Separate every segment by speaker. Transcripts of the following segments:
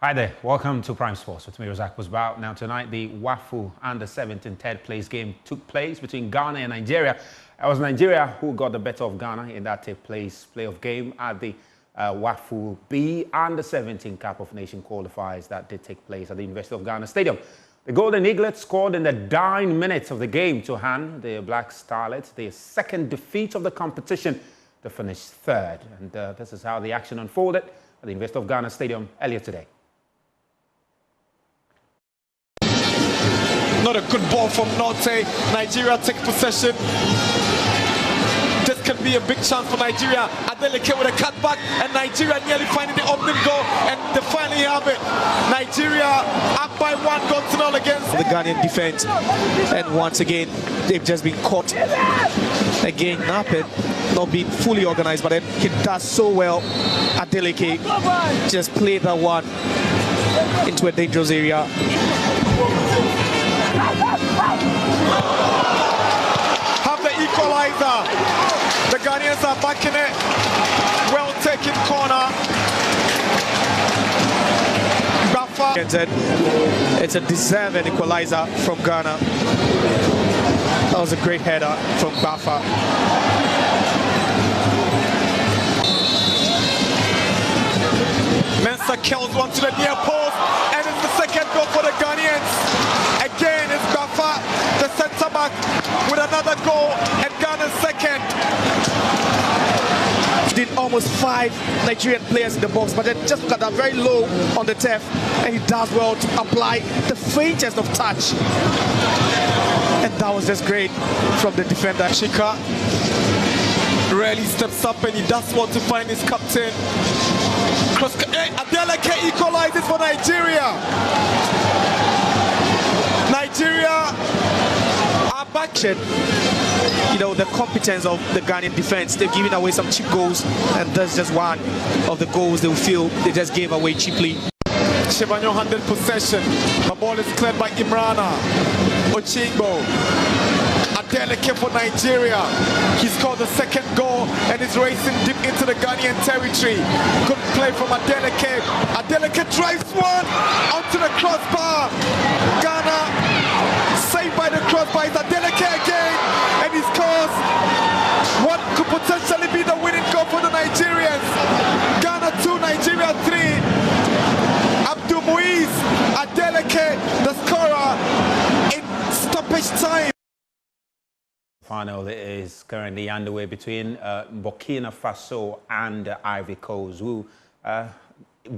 Speaker 1: Hi there, welcome to Prime Sports with me, Razak Busbao. Now tonight, the WAFU U17 third place game took place between Ghana and Nigeria. It was Nigeria who got the better of Ghana in that third place playoff game at the WAFU U17 Cup of Nations qualifiers that did take place at the University of Ghana Stadium. The Golden Eaglets scored in the dying minutes of the game to hand the Black Starlets their second defeat of the competition to finish third. And this is how the action unfolded at the University of Ghana Stadium earlier today.
Speaker 2: Not a good ball from Norte. Nigeria take possession. This can be a big chance for Nigeria. Adeleke with a cutback, and Nigeria nearly finding the opening goal, and they finally have it. Nigeria up by 1-0 against
Speaker 3: the Ghanaian defense, and once again they've just been caught again napping, not being fully organized, but then he does so well. Adeleke just played that one into a dangerous area.
Speaker 2: Have the equalizer. The Ghanaians are back in it. Well taken corner. Bafa.
Speaker 3: It's a deserving equalizer from Ghana. That was a great header from Bafa.
Speaker 2: Mensah kills one to the near post, and it's the second goal for the Ghanaians. Again, it's Bafa, the centre back, with another goal, and Ghana's second.
Speaker 3: Did almost 5 Nigerian players in the box, but then just look at that, very low on the turf, and he does well to apply the faintest of touch. And that was just great from the defender.
Speaker 2: Chika really steps up, and he does well to find his captain. Adeleke equalizes for Nigeria. Nigeria are back.
Speaker 3: You know, the competence of the Ghanaian defense. They've given away some cheap goals, and that's just one of the goals they feel they just gave away cheaply.
Speaker 2: Shebanyo handled possession. The ball is cleared by Imrana Ochingbo. Adeleke for Nigeria. He scored the second goal and is racing deep into the Ghanaian territory. Good play from Adeleke. Adeleke drives one onto the crossbar. Ghana saved by the crossbar. It's Adeleke again, and he scores what could potentially be the winning goal for the Nigerians. Ghana 2, Nigeria 3. Abdul Muiz Adeleke, the scorer in stoppage time.
Speaker 1: Final is currently underway between Burkina Faso and Ivory Coast, who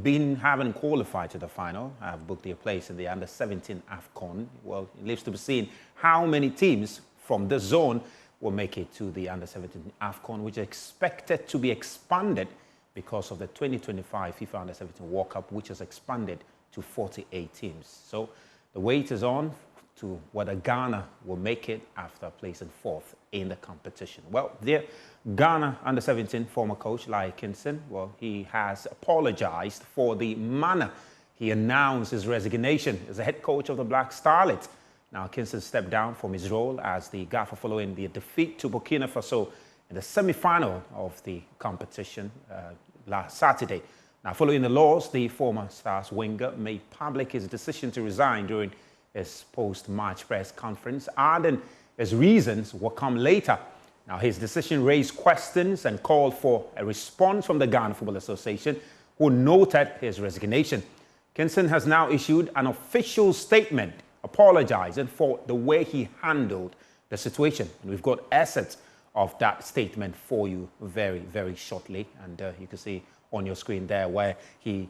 Speaker 1: been having qualified to the final, have booked their place in the under-17 AFCON. Well, it leaves to be seen how many teams from the zone will make it to the under-17 AFCON, which is expected to be expanded because of the 2025 FIFA Under-17 World Cup, which has expanded to 48 teams. So the wait is on to whether Ghana will make it after placing 4th in the competition. Well, the Ghana Under-17 former coach, Laryea Kingston, well, he has apologized for the manner he announced his resignation as the head coach of the Black Starlets. Now, Kingston stepped down from his role as the gaffer following the defeat to Burkina Faso in the semi-final of the competition last Saturday. Now, following the loss, the former Stars winger made public his decision to resign during his post-match press conference, adding his reasons will come later. Now, his decision raised questions and called for a response from the Ghana Football Association, who noted his resignation. Kingston has now issued an official statement apologizing for the way he handled the situation. And we've got assets of that statement for you very, very shortly. And you can see on your screen there where he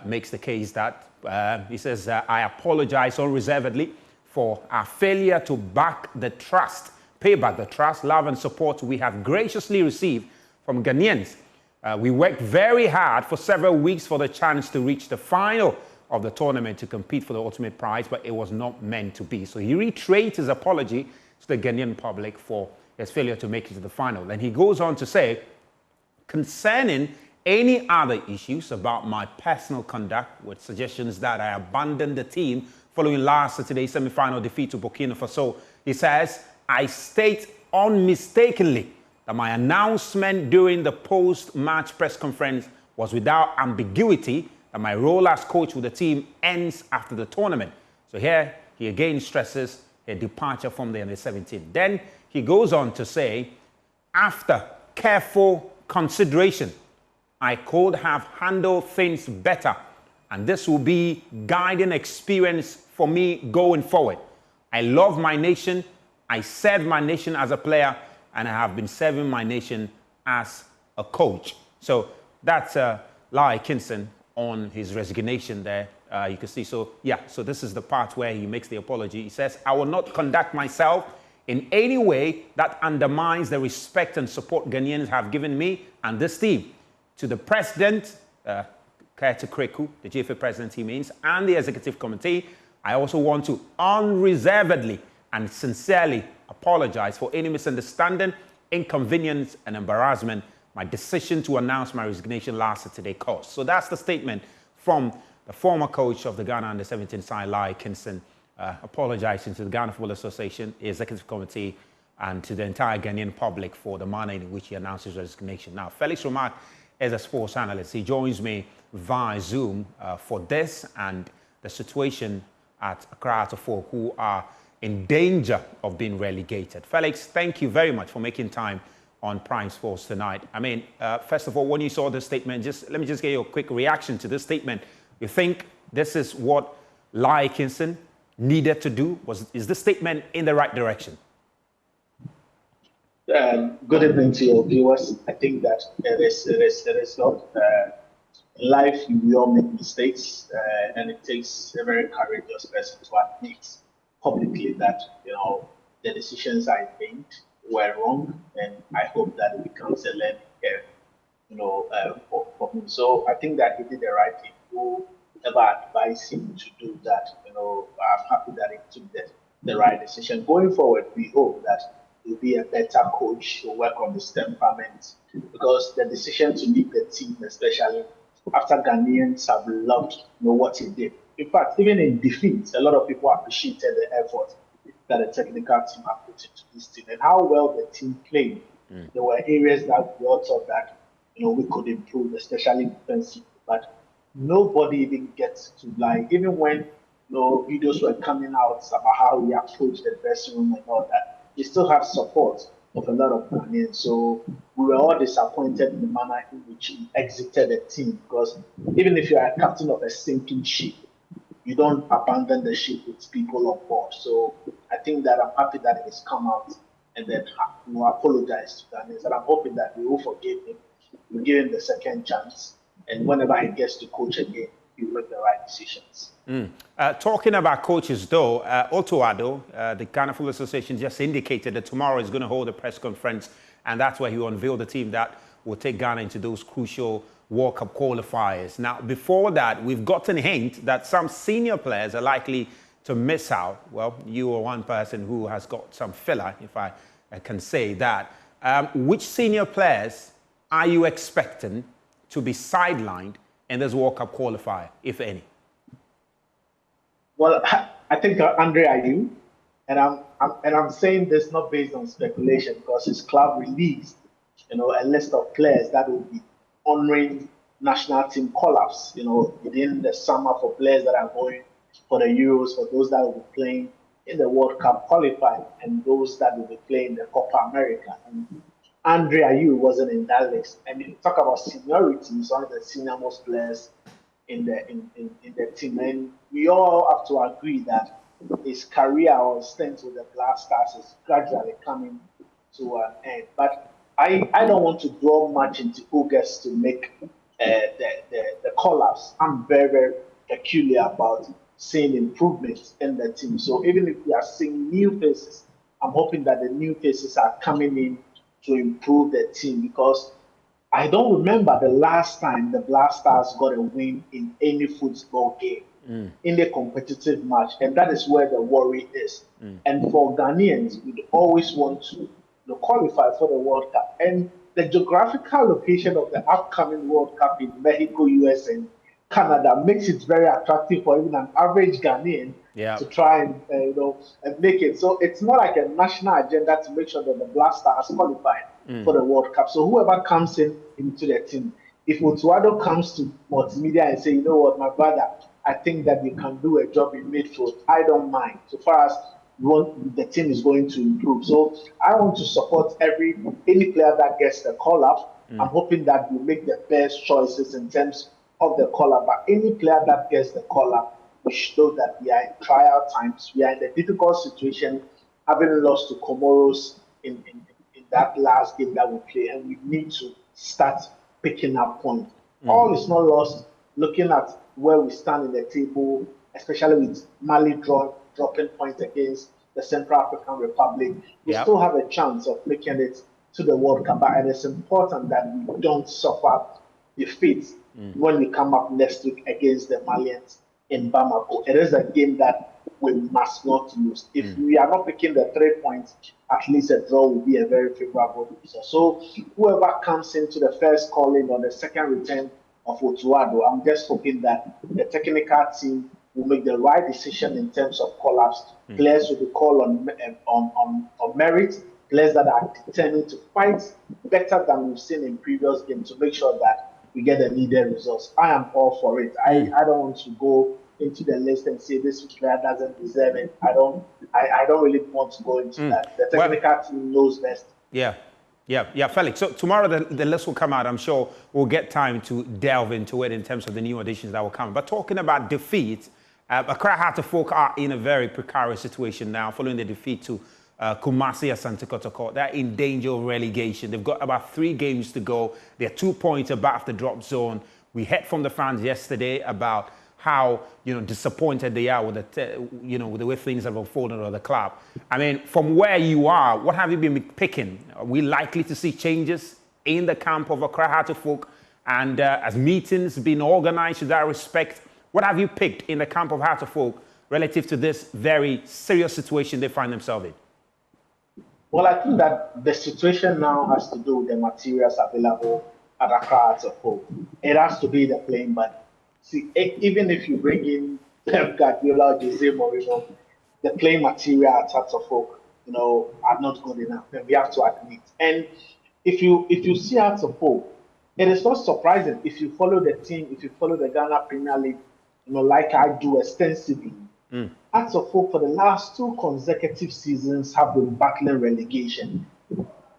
Speaker 1: makes the case that he says, I apologize unreservedly for our failure to pay back the trust, love and support we have graciously received from Ghanaians. We worked very hard for several weeks for the chance to reach the final of the tournament to compete for the ultimate prize, but it was not meant to be. So he reiterates his apology to the Ghanaian public for his failure to make it to the final. And he goes on to say, concerning any other issues about my personal conduct, with suggestions that I abandoned the team following last Saturday's semi-final defeat to Burkina Faso, he says, I state unmistakably that my announcement during the post-match press conference was without ambiguity that my role as coach with the team ends after the tournament. So here, he again stresses a departure from the under-17. Then he goes on to say, after careful consideration, I could have handled things better, and this will be guiding experience for me going forward. I love my nation, I serve my nation as a player, and I have been serving my nation as a coach. So that's Laryea Kingston on his resignation there. You can see, so yeah, so this is the part where he makes the apology. He says, I will not conduct myself in any way that undermines the respect and support Ghanaians have given me and this team. To the president, Kaeta Kreku, the GFA president he means, and the executive committee, I also want to unreservedly and sincerely apologize for any misunderstanding, inconvenience, and embarrassment my decision to announce my resignation last Saturday caused. So that's the statement from the former coach of the Ghana Under-17 side, Laryea Kingston, apologizing to the Ghana Football Association, the executive committee, and to the entire Ghanaian public for the manner in which he announced his resignation. Now, Felix Remark is a sports analyst. He joins me via Zoom for this and the situation at Accra Folk who are in danger of being relegated. Felix, thank you very much for making time on Prime Sports tonight. I mean, first of all, when you saw this statement, let me just get your quick reaction to this statement. You think this is what Laryea Kingston needed to do? Is this statement in the right direction?
Speaker 4: Good evening to your viewers. I think that it is not. In life, we all make mistakes, and it takes a very courageous person to admit publicly that the decisions I made were wrong, and I hope that it becomes a learning curve, for him. So I think that he did the right thing. Whoever advised him to do that, I'm happy that he took the right decision. Going forward, we hope that he'll be a better coach to work on his temperament, because the decision to leave the team, especially after Ghanaians have loved what he did. In fact, even in defeat, a lot of people appreciated the effort that the technical team have put into this team and how well the team played. There were areas that we all thought that we could improve, especially defensively, but nobody even gets to lie. Even when videos were coming out about how he approached the dressing room and all that, he still had support of a lot of Ghanaians. So we were all disappointed in the manner in which he exited the team, because even if you are a captain of a sinking ship, you don't abandon the ship with people on board. So I think that I'm happy that he's come out and then apologized to Ghanaians, and I'm hoping that we will forgive him. We'll give him the second chance, and whenever he gets to coach again, he'll make the right decisions.
Speaker 1: Talking about coaches, though, Otto Addo, the Ghana Football Association, just indicated that tomorrow is going to hold a press conference, and that's where he will unveil the team that will take Ghana into those crucial World Cup qualifiers. Now, before that, we've gotten a hint that some senior players are likely to miss out. Well, you are one person who has got some filler, if I can say that. Which senior players are you expecting to be sidelined in this World Cup qualifier, if any?
Speaker 4: Well, I think Andre Ayew, and I'm saying this not based on speculation, because his club released, a list of players that will be honoring national team call-ups, within the summer, for players that are going for the Euros, for those that will be playing in the World Cup qualifying, and those that will be playing the Copa America. And Andre Ayew wasn't in that list. And if you talk about seniority, he's one of the senior most players in the team, and we all have to agree that his career or stint with the Black Stars is gradually coming to an end. But I don't want to draw much into who gets to make the call-ups. I'm very, very peculiar about seeing improvements in the team. So even if we are seeing new faces, I'm hoping that the new faces are coming in to improve the team, because I don't remember the last time the Black Stars got a win in any football game, in a competitive match, and that is where the worry is. And for Ghanaians, we always want to qualify for the World Cup, and the geographical location of the upcoming World Cup in Mexico, US, and Canada makes it very attractive for even an average Ghanaian to try and and make it. So it's more like a national agenda to make sure that the Black Stars qualify for the World Cup. So whoever comes into the team If Otuado comes to multimedia and say, you know what, my brother, I think that you can do a job in midfield, I don't mind. So far as the team is going to improve. So I want to support any player that gets the call up. I'm hoping that we make the best choices in terms of the call up. But any player that gets the call up, we should know that we are in trial times. We are in a difficult situation, having lost to Comoros in that last game that we play, and we need to start picking up points. All is not lost. Looking at where we stand in the table, especially with Mali dropping points against the Central African Republic, we still have a chance of making it to the World Cup. And it's important that we don't suffer defeat when we come up next week against the Malians in Bamako. It is a game that we must not lose. If we are not picking the 3 points, at least a draw will be a very favorable result. So whoever comes into the first calling or the second return of Otuado, I'm just hoping that the technical team will make the right decision in terms of call-ups. Players will be called on merit, players that are determined to fight better than we've seen in previous games to make sure that we get the needed results. I am all for it. I don't want to go into the list and say this player doesn't deserve it. I don't really want to go into that. The technical team knows best.
Speaker 1: Yeah, Felix. So tomorrow the list will come out. I'm sure we'll get time to delve into it in terms of the new additions that will come. But talking about defeat, Accra Heart of Folk are in a very precarious situation now following the defeat to Kumasi Asante Kotoko. They're in danger of relegation. They've got about 3 games to go. They're 2 points above the drop zone. We heard from the fans yesterday about how disappointed they are with with the way things have unfolded at the club. I mean, from where you are, what have you been picking? Are we likely to see changes in the camp of Accra Heart of Folk? And as meetings been organized to that respect, what have you picked in the camp of Heart of Folk relative to this very serious situation they find themselves in?
Speaker 4: Well, I think that the situation now has to do with the materials available at Accra Heart of Folk. It has to be the playing body. See, even if you bring in Pep Guardiola or Jose Mourinho, the playing material at Heart of Folk, are not good enough. And we have to admit. And if you see Heart of Folk, it is not surprising if you follow the team, if you follow the Ghana Premier League, like I do extensively. Heart of Folk for the last 2 consecutive seasons have been battling relegation.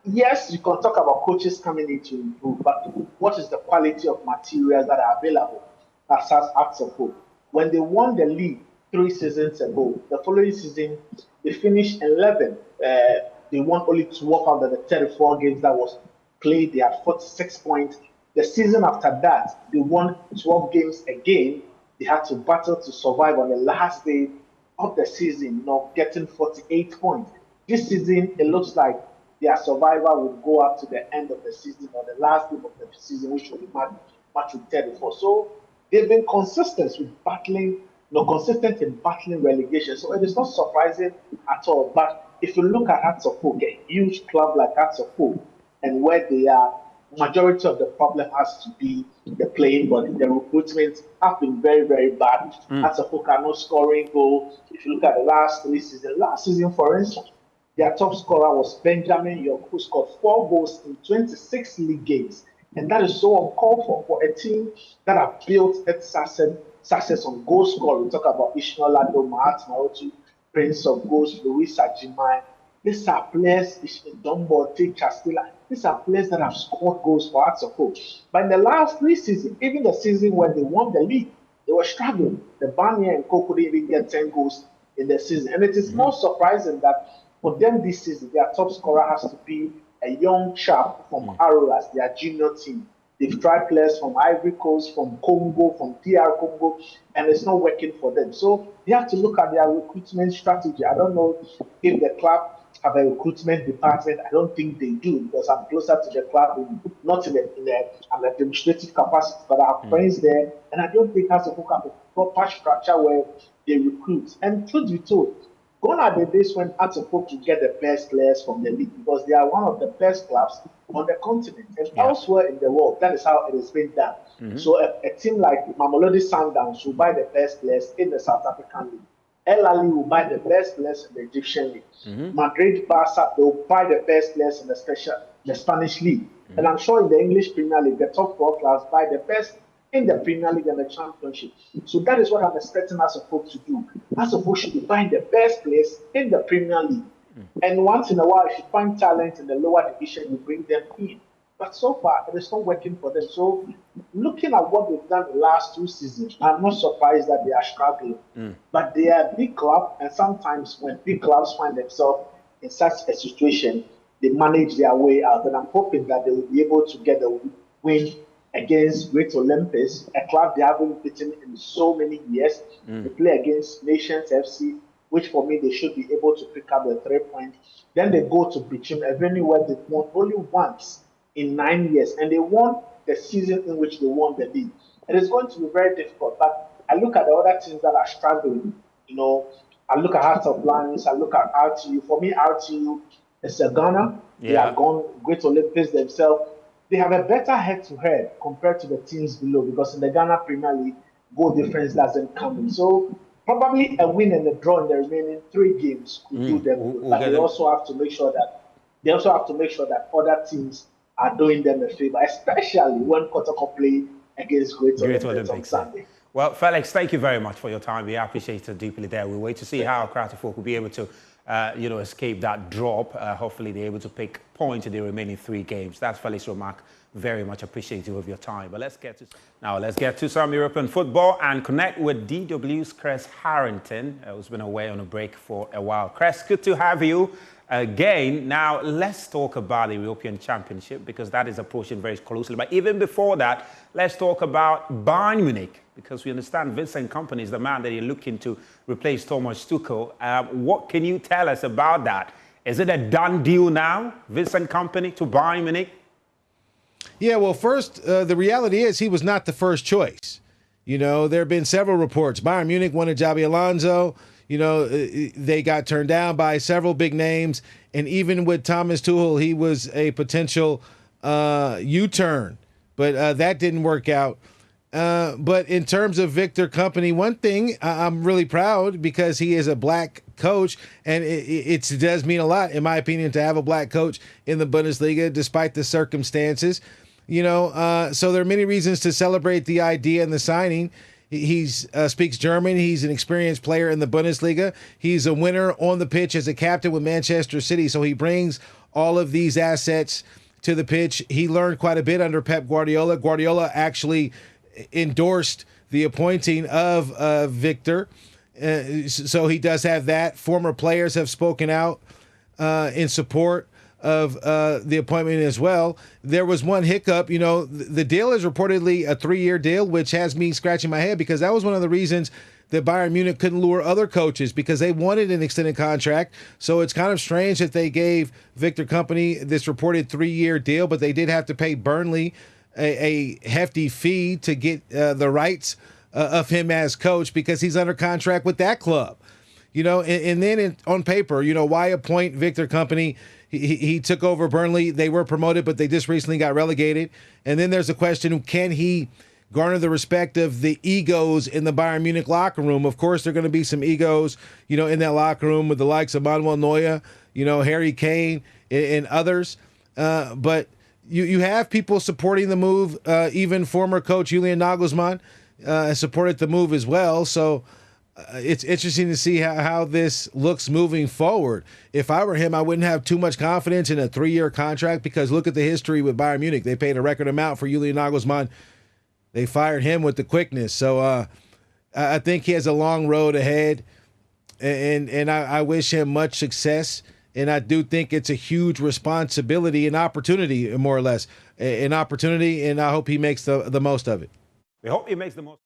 Speaker 4: Yes, you can talk about coaches coming in to improve, but what is the quality of materials that are available? That's Heart of Folk. When they won the league 3 seasons ago, the following season, they finished 11th. They won only 12 out of the 34 games that was played. They had 46 points. The season after that, they won 12 games again. They had to battle to survive on the last day of the season, getting 48 points. This season, it looks like their survival will go up to the end of the season or the last game of the season, which will be match with 34. So they've been consistent with battling, consistent in battling relegation. So it is not surprising at all. But if you look at Hearts of Folk, a huge club like Hearts of Folk, and where they are, majority of the problem has to be the playing body. The recruitment have been very, very bad. Hearts of Folk are not scoring goals. If you look at the last 3 seasons, last season, for instance, their top scorer was Benjamin York, who scored 4 goals in 26 league games. And that is so uncalled for a team that have built its success on goal scoring. We talk about Ishmael Lado, Mahat Maotu, Prince of Goals, Louis Ajimai. These are players, Dumbo, Tate Chastila. These are players that have scored goals for Hearts of Folk. But in the last 3 seasons, even the season when they won the league, they were struggling. The Bayern and Co couldn't even get 10 goals in the season. And it is not surprising that for them this season, their top scorer has to be a young chap from Arolas, their junior team. They've tried players from Ivory Coast, from Congo, from DR Congo, and it's not working for them. So they have to look at their recruitment strategy. I don't know if the club have a recruitment department. I don't think they do, because I'm closer to the club, not in an administrative capacity, but I have friends there, and I don't think has a proper structure where they recruit. And truth be told, gone are the days when Hearts of Folk to get the best players from the league, because they are one of the best clubs on the continent and elsewhere in the world. That is how it has been done. So a team like Mamelodi Sundowns will buy the best players in the South African League. El Ali will buy the best players in the Egyptian League. Madrid, Barca, they will buy the best players in the Spanish League. And I'm sure in the English Premier League, the top 4 clubs buy the best in the Premier League and the Championship. So that is what I'm expecting Asofo to do. Asofo should be buying the best players in the Premier League. And once in a while, if you find talent in the lower division, you bring them in. But so far, it is not working for them. So looking at what they've done the last 2 seasons, I'm not surprised that they are struggling. But they are a big club, and sometimes when big clubs find themselves in such a situation, they manage their way out. And I'm hoping that they will be able to get a win against Great Olympus, a club they haven't beaten in so many years. They play against Nations FC, which for me they should be able to pick up the 3 points. Then they go to Bichim, a venue where they won only once in 9 years, and they won the season in which they won the league. It is going to be very difficult, but I look at the other teams that are struggling. You know, I look at Hearts of Lions, I look at RTU. For me, RTU is a Ghana. They are gone. Great Olympus themselves. They have a better head-to-head compared to the teams below, because in the Ghana Premier League, goal difference doesn't come in. So probably a win and a draw in the remaining 3 games could do them good. But they also have to make sure that other teams are doing them a favor, especially when Kotoko play against Great Olympics on Sunday.
Speaker 1: Well, Felix, thank you very much for your time. We appreciate it deeply there. We wait to see how Cratterfolk will be able to escape that drop. Hopefully they're able to pick points in the remaining 3 games. That's Felix Romack. Very much appreciative of your time. But let's get to some European football and connect with DW's Chris Harrington, who's been away on a break for a while. Chris, good to have you again. Now, let's talk about the European Championship, because that is approaching very closely. But even before that, let's talk about Bayern Munich, because we understand Vincent Kompany is the man that you're looking to replace Thomas Tuchel. What can you tell us about that? Is it a done deal now, Vincent Kompany to Bayern Munich?
Speaker 5: Yeah, well, first, the reality is he was not the first choice. You know, there have been several reports. Bayern Munich wanted Xabi Alonso. You know, they got turned down by several big names. And even with Thomas Tuchel, he was a potential U-turn. But that didn't work out. But in terms of Victor Kompany, one thing I'm really proud, because he is a black coach, and it does mean a lot, in my opinion, to have a black coach in the Bundesliga, despite the circumstances. You know, so there are many reasons to celebrate the idea and the signing. He speaks German. He's an experienced player in the Bundesliga. He's a winner on the pitch as a captain with Manchester City. So he brings all of these assets to the pitch. He learned quite a bit under Pep Guardiola. Guardiola actually endorsed the appointing of Victor. So he does have that. Former players have spoken out in support of the appointment as well. There was one hiccup. You know, the deal is reportedly a 3-year deal, which has me scratching my head, because that was one of the reasons that Bayern Munich couldn't lure other coaches, because they wanted an extended contract. So it's kind of strange that they gave Victor Kompany this reported 3-year deal, but they did have to pay Burnley a hefty fee to get the rights of him as coach, because he's under contract with that club. You know, and then on paper, you know, why appoint Victor Kompany? He took over Burnley. They were promoted, but they just recently got relegated. And then there's a question, can he garner the respect of the egos in the Bayern Munich locker room? Of course, there are going to be some egos, you know, in that locker room with the likes of Manuel Neuer, you know, Harry Kane, and others. But you have people supporting the move. Even former coach Julian Nagelsmann supported the move as well. So it's interesting to see how this looks moving forward. If I were him, I wouldn't have too much confidence in a 3-year contract, because look at the history with Bayern Munich. They paid a record amount for Julian Nagelsmann. They fired him with the quickness. So I think he has a long road ahead, and I wish him much success. And I do think it's a huge responsibility and opportunity, more or less, an opportunity, and I hope he makes the most of it.
Speaker 1: We hope he makes the most.